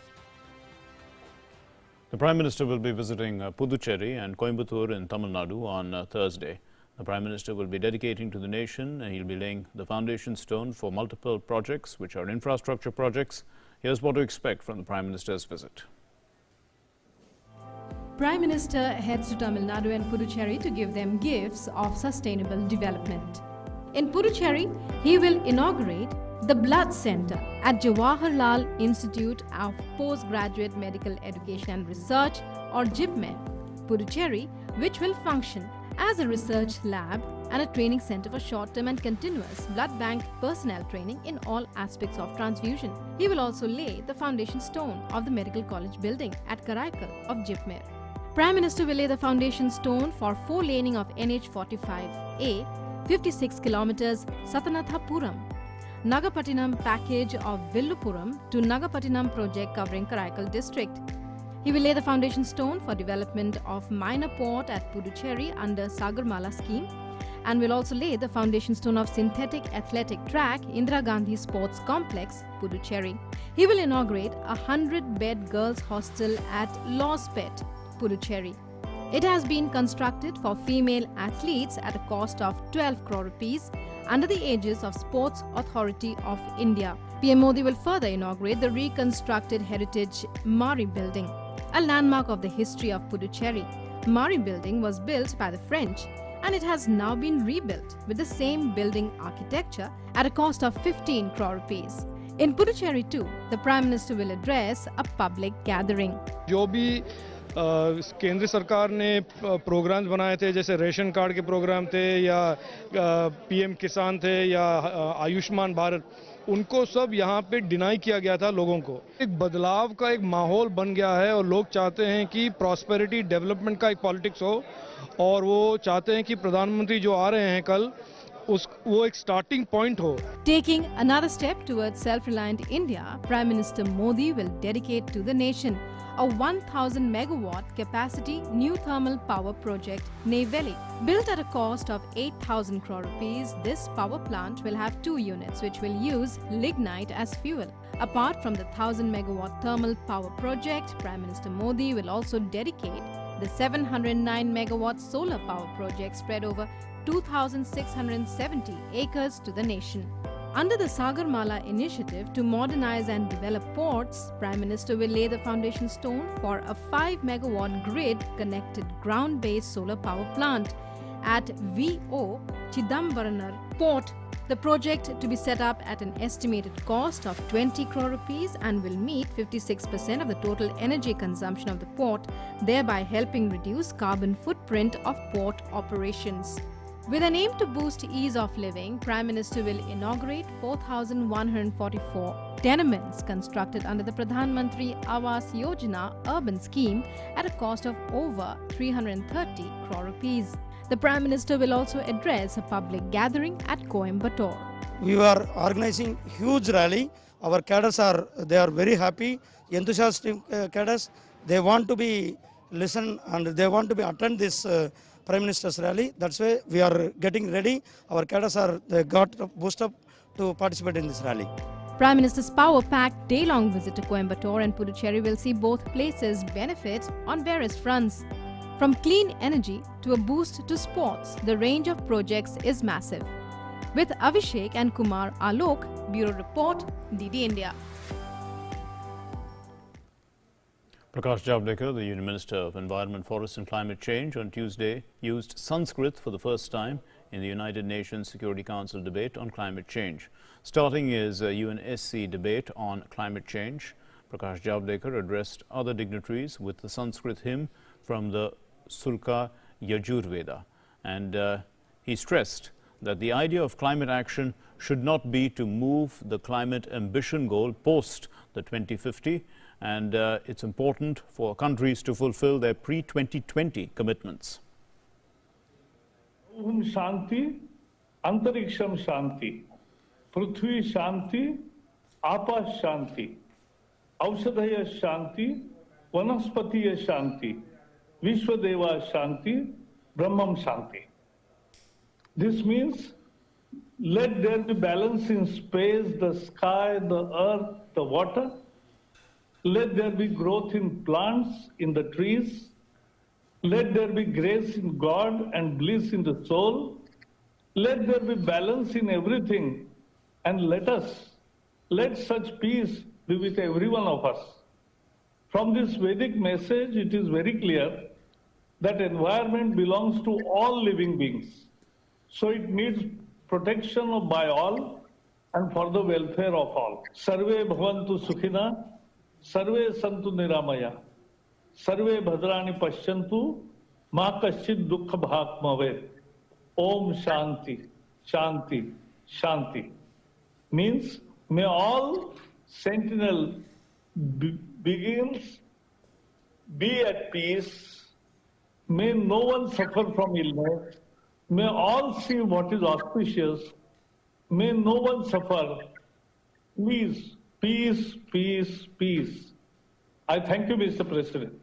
The Prime Minister will be visiting Puducherry and Coimbatore in Tamil Nadu on Thursday. The Prime Minister will be dedicating to the nation and he'll be laying the foundation stone for multiple projects which are infrastructure projects. Here's what to expect from the Prime Minister's visit. Prime Minister heads to Tamil Nadu and Puducherry to give them gifts of sustainable development. In Puducherry, he will inaugurate the Blood Center at Jawaharlal Institute of Postgraduate Medical Education and Research, or JIPMER, Puducherry, which will function as a research lab and a training center for short-term and continuous blood bank personnel training in all aspects of transfusion. He will also lay the foundation stone of the Medical College building at Karaikal of JIPMER. Prime Minister will lay the foundation stone for 4-laning of NH45A, 56 kilometers Satanathapuram, Nagapattinam package of Villupuram to Nagapattinam project covering Karaikal district. He will lay the foundation stone for development of minor port at Puducherry under Sagarmala scheme and will also lay the foundation stone of synthetic athletic track Indira Gandhi Sports Complex, Puducherry. He will inaugurate a 100-bed girls hostel at Lawspet, Puducherry. It has been constructed for female athletes at a cost of 12 crore rupees under the aegis of Sports Authority of India. PM Modi will further inaugurate the reconstructed heritage Mari building, a landmark of the history of Puducherry. Mari building was built by the French and it has now been rebuilt with the same building architecture at a cost of 15 crore rupees. In Puducherry too, the Prime Minister will address a public gathering. जो भी केंद्र सरकार ने programmes बनाए थे, जैसे ration card के programme थे या पीएम किसान थे या आयुष्मान भारत, उनको सब यहाँ पे डिनाई किया गया था लोगों को। एक बदलाव का एक माहौल बन गया है और लोग चाहते हैं कि प्रॉस्पेरिटी डेवलपमेंट का एक पॉलिटिक्स हो और वो चाहते हैं कि प्रधानमंत्री जो आ रहे हैं कल वो एक स्टार्टिंग पॉइंट हो। Taking another step towards self-reliant India, Prime Minister Modi will dedicate to the nation a 1,000 megawatt capacity new thermal power project, Neyveli. Built at a cost of 8,000 crore rupees, this power plant will have 2 units which will use lignite as fuel. Apart from the 1,000 megawatt thermal power project, Prime Minister Modi will also dedicate the 709 megawatt solar power project spread over 2,670 acres to the nation. Under the Sagarmala initiative to modernize and develop ports, Prime Minister will lay the foundation stone for a 5 megawatt grid-connected ground-based solar power plant at VO Chidambaranar Port. The project to be set up at an estimated cost of 20 crore rupees and will meet 56% of the total energy consumption of the port, thereby helping reduce carbon footprint of port operations. With an aim to boost ease of living, Prime Minister will inaugurate 4,144 tenements constructed under the Pradhan Mantri Awas Yojana urban scheme at a cost of over 330 crore rupees. The Prime Minister will also address a public gathering at Coimbatore. We are organizing huge rally. Our cadres are very happy, enthusiastic cadres. They want to be listen and they want to be attend this Prime Minister's rally. That's why we are getting ready. Our cadres they got boost up to participate in this rally. Prime Minister's power-packed day-long visit to Coimbatore and Puducherry will see both places benefit on various fronts. From clean energy to a boost to sports, the range of projects is massive. With Abhishek and Kumar Alok, Bureau Report, DD India. Prakash Javadekar, the Union Minister of Environment, Forests and Climate Change, on Tuesday used Sanskrit for the first time in the United Nations Security Council debate on climate change. Starting his UNSC debate on climate change, Prakash Javadekar addressed other dignitaries with the Sanskrit hymn from the Sulka Yajurveda, and he stressed that the idea of climate action should not be to move the climate ambition goal post the 2050, and it's important for countries to fulfill their pre-2020 commitments. Om Shanti, Antariksham Shanti, Prithvi Shanti, Apa Shanti, Aushadhaya Shanti, Vanaspatiya Shanti, Vishwadeva Shanti, Brahmam Shanti. This means let there be balance in space, the sky, the earth, the water. Let there be growth in plants, in the trees. Let there be grace in God and bliss in the soul. Let there be balance in everything. And let such peace be with every one of us. From this Vedic message, it is very clear that environment belongs to all living beings. So it needs protection by all and for the welfare of all. Sarve bhavantu sukhina, sarve santu niramaya, sarve bhadrani pashyantu, ma kaschid dukkha bhak bhavet. Om Shanti, Shanti, Shanti. Means may all sentinel beings be at peace. May no one suffer from illness. May all see what is auspicious. May no one suffer. Please, peace, peace, peace. I thank you, Mr. President.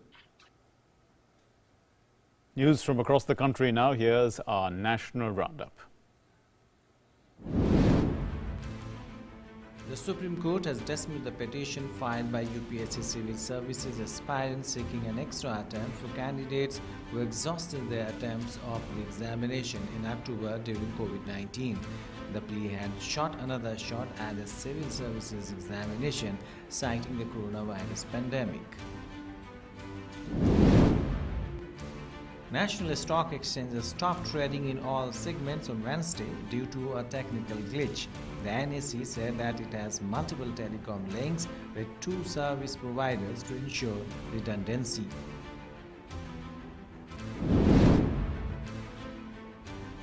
News from across the country now. Here's our national roundup. The Supreme Court has dismissed the petition filed by UPSC Civil Services aspirants seeking an extra attempt for candidates who exhausted their attempts of the examination in October during COVID-19. The plea had shot another shot at the civil services examination, citing the coronavirus pandemic. National Stock Exchanges stopped trading in all segments on Wednesday due to a technical glitch. The NSE said that it has multiple telecom links with two service providers to ensure redundancy.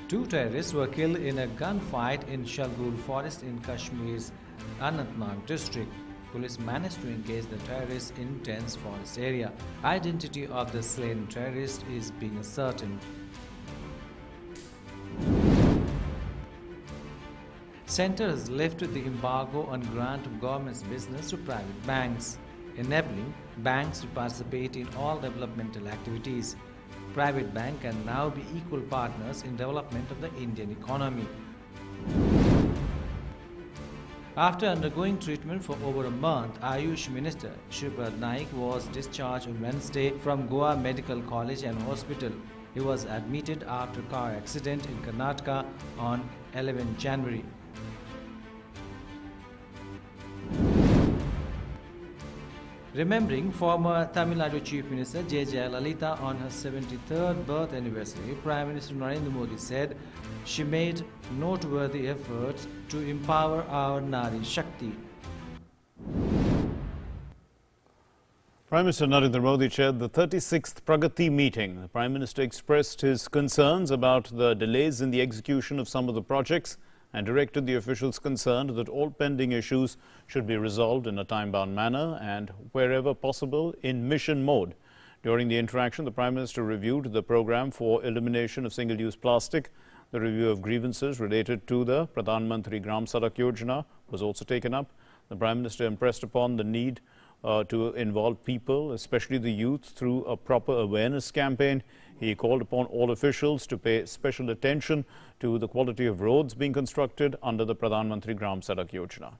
Two terrorists were killed in a gunfight in Shalgul forest in Kashmir's Anantnag district. Police managed to engage the terrorists in dense forest area. Identity of the slain terrorist is being ascertained. Centre has lifted the embargo on grant of government's business to private banks, enabling banks to participate in all developmental activities. Private banks can now be equal partners in development of the Indian economy. After undergoing treatment for over a month, Ayush Minister Shripad Naik was discharged on Wednesday from Goa Medical College and Hospital. He was admitted after a car accident in Karnataka on 11 January. Remembering former Tamil Nadu Chief Minister J. Jayalalitha on her 73rd birth anniversary, Prime Minister Narendra Modi said she made noteworthy efforts to empower our Nari Shakti. Prime Minister Narendra Modi chaired the 36th Pragati meeting. The Prime Minister expressed his concerns about the delays in the execution of some of the projects and directed the officials concerned that all pending issues should be resolved in a time-bound manner and, wherever possible, in mission mode. During the interaction, the Prime Minister reviewed the program for elimination of single-use plastic. The review of grievances related to the Pradhan Mantri Gram Sadak Yojana was also taken up. The Prime Minister impressed upon the need to involve people, especially the youth, through a proper awareness campaign. He called upon all officials to pay special attention to the quality of roads being constructed under the Pradhan Mantri Gram Sadak Yojana.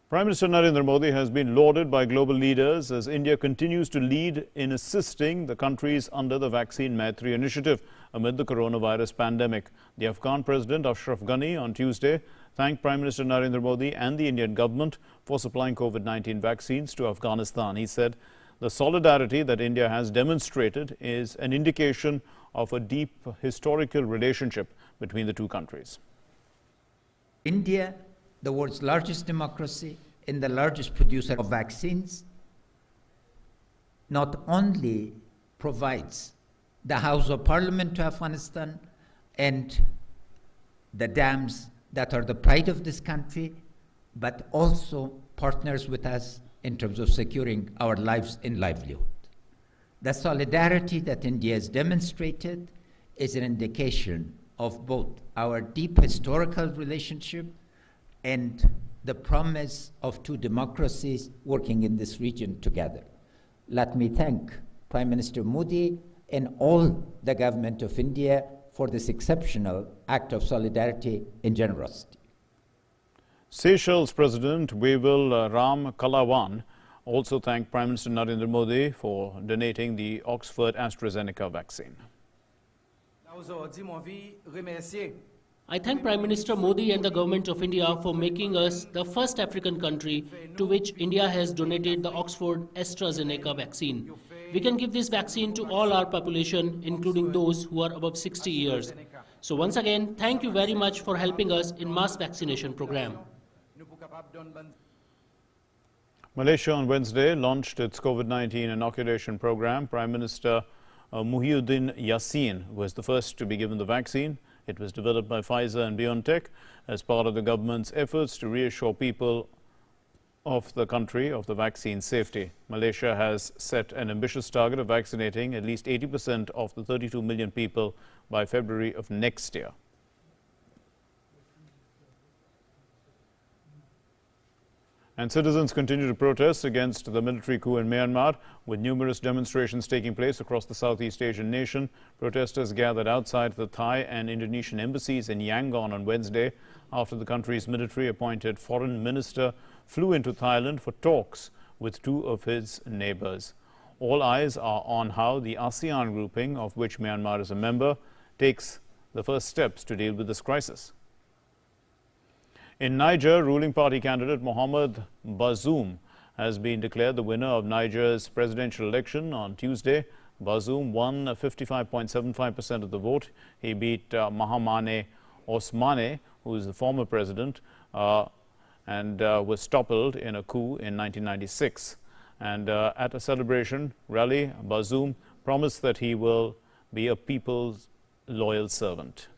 Prime Minister Narendra Modi has been lauded by global leaders as India continues to lead in assisting the countries under the Vaccine Maitri initiative amid the coronavirus pandemic. The Afghan President Ashraf Ghani on Tuesday thanked Prime Minister Narendra Modi and the Indian government for supplying COVID-19 vaccines to Afghanistan. He said the solidarity that India has demonstrated is an indication of a deep historical relationship between the two countries. India, the world's largest democracy and the largest producer of vaccines, not only provides the House of Parliament to Afghanistan and the dams that are the pride of this country, but also partners with us in terms of securing our lives and livelihood. The solidarity that India has demonstrated is an indication of both our deep historical relationship and the promise of two democracies working in this region together. Let me thank Prime Minister Modi and all the government of India for this exceptional act of solidarity and generosity. Seychelles President Wewil Ram Kalawan also thanked Prime Minister Narendra Modi for donating the Oxford AstraZeneca vaccine. I thank Prime Minister Modi and the Government of India for making us the first African country to which India has donated the Oxford AstraZeneca vaccine. We can give this vaccine to all our population, including those who are above 60 years. So once again, thank you very much for helping us in mass vaccination program. Malaysia on Wednesday launched its COVID-19 inoculation program. Prime Minister Muhyiddin Yassin was the first to be given the vaccine. It was developed by Pfizer and BioNTech as part of the government's efforts to reassure people of the country of the vaccine safety. Malaysia has set an ambitious target of vaccinating at least 80% of the 32 million people by February of next year. And citizens continue to protest against the military coup in Myanmar, with numerous demonstrations taking place across the Southeast Asian nation. Protesters gathered outside the Thai and Indonesian embassies in Yangon on Wednesday after the country's military-appointed foreign minister flew into Thailand for talks with two of his neighbors. All eyes are on how the ASEAN grouping, of which Myanmar is a member, takes the first steps to deal with this crisis. In Niger, ruling party candidate Mohamed Bazoum has been declared the winner of Niger's presidential election on Tuesday. Bazoum won 55.75% of the vote. He beat Mahamane Osmane, who is the former president, and was toppled in a coup in 1996. And at a celebration rally, Bazoum promised that he will be a people's loyal servant.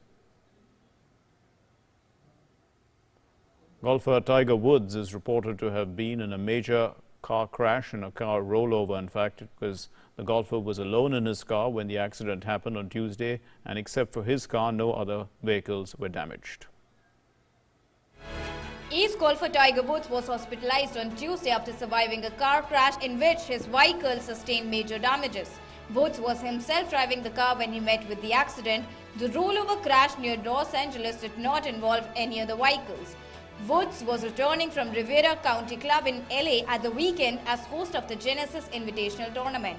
Golfer Tiger Woods is reported to have been in a major car crash and a car rollover. In fact, because the golfer was alone in his car when the accident happened on Tuesday, and except for his car, no other vehicles were damaged. Ace golfer Tiger Woods was hospitalized on Tuesday after surviving a car crash in which his vehicle sustained major damages. Woods was himself driving the car when he met with the accident. The rollover crash near Los Angeles did not involve any other vehicles. Woods was returning from Rivera County Club in LA at the weekend as host of the Genesis Invitational Tournament.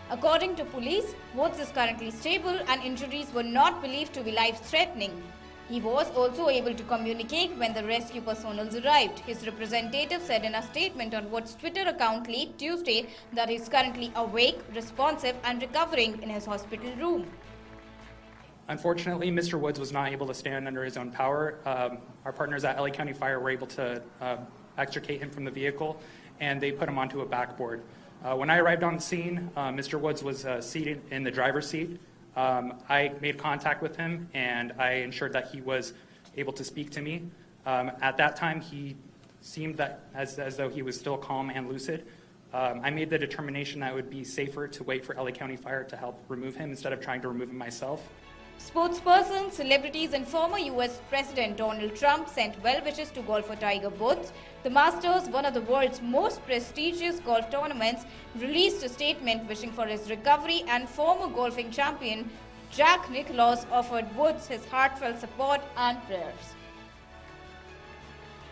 According to police, Woods is currently stable and injuries were not believed to be life-threatening. He was also able to communicate when the rescue personnel arrived. His representative said in a statement on Woods' Twitter account late Tuesday that he is currently awake, responsive and recovering in his hospital room. Unfortunately, Mr. Woods was not able to stand under his own power. Our partners at LA County Fire were able to extricate him from the vehicle, and they put him onto a backboard. When I arrived on scene, Mr. Woods was seated in the driver's seat. I made contact with him, and I ensured that he was able to speak to me. At that time, he seemed that as though he was still calm and lucid. I made the determination that it would be safer to wait for LA County Fire to help remove him instead of trying to remove him myself. Sportspersons, celebrities and former US President Donald Trump sent well wishes to golfer Tiger Woods. The Masters, one of the world's most prestigious golf tournaments, released a statement wishing for his recovery, and former golfing champion Jack Nicklaus offered Woods his heartfelt support and prayers.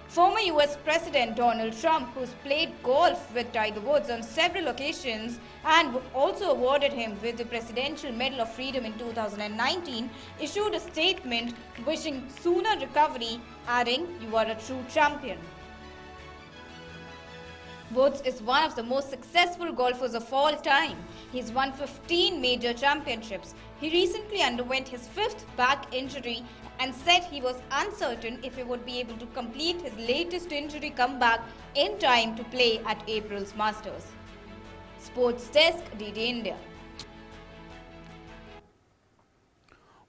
Former US President Donald Trump, who's played golf with Tiger Woods on several occasions and also awarded him with the Presidential Medal of Freedom in 2019, issued a statement wishing sooner recovery, adding, "You are a true champion." Woods is one of the most successful golfers of all time. He's won 15 major championships. He recently underwent his 5th back injury and said he was uncertain if he would be able to complete his latest injury comeback in time to play at April's Masters. Sports Desk, DD India.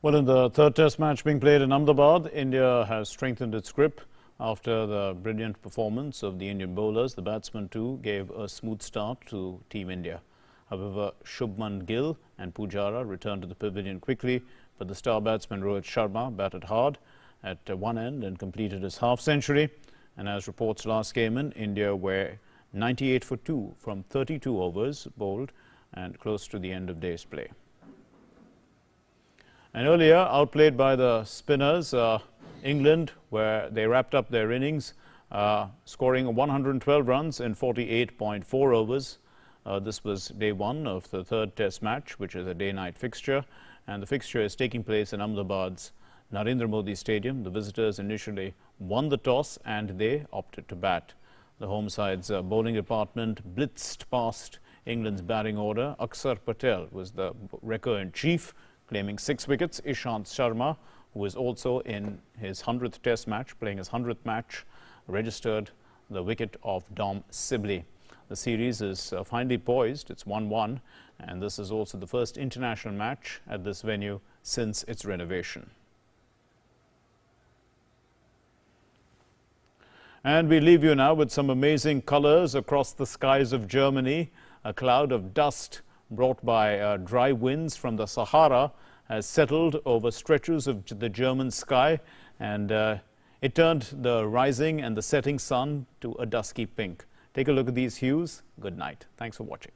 Well, in the third test match being played in Ahmedabad, India has strengthened its grip After the brilliant performance of the Indian bowlers, the batsmen too gave a smooth start to Team India. However, Shubman Gill and Pujara returned to the pavilion quickly, but the star batsman Rohit Sharma batted hard at one end and completed his half-century. And as reports last came in, India were 98 for 2 from 32 overs bowled and close to the end of day's play. And earlier, outplayed by the spinners, England, where they wrapped up their innings, scoring 112 runs in 48.4 overs. This was day one of the third test match, which is a day-night fixture. And the fixture is taking place in Ahmedabad's Narendra Modi Stadium. The visitors initially won the toss and they opted to bat. The home side's bowling department blitzed past England's batting order. Akshar Patel was the wrecker-in-chief, claiming 6 wickets. Ishant Sharma, who is also in his 100th test match, playing his 100th match, registered the wicket of Dom Sibley. The series is finally poised. It's 1-1, and this is also the first international match at this venue since its renovation. And we leave you now with some amazing colors across the skies of Germany. A cloud of dust brought by dry winds from the Sahara has settled over stretches of the German sky, and it turned the rising and the setting sun to a dusky pink. Take a look at these hues. Good night. Thanks for watching.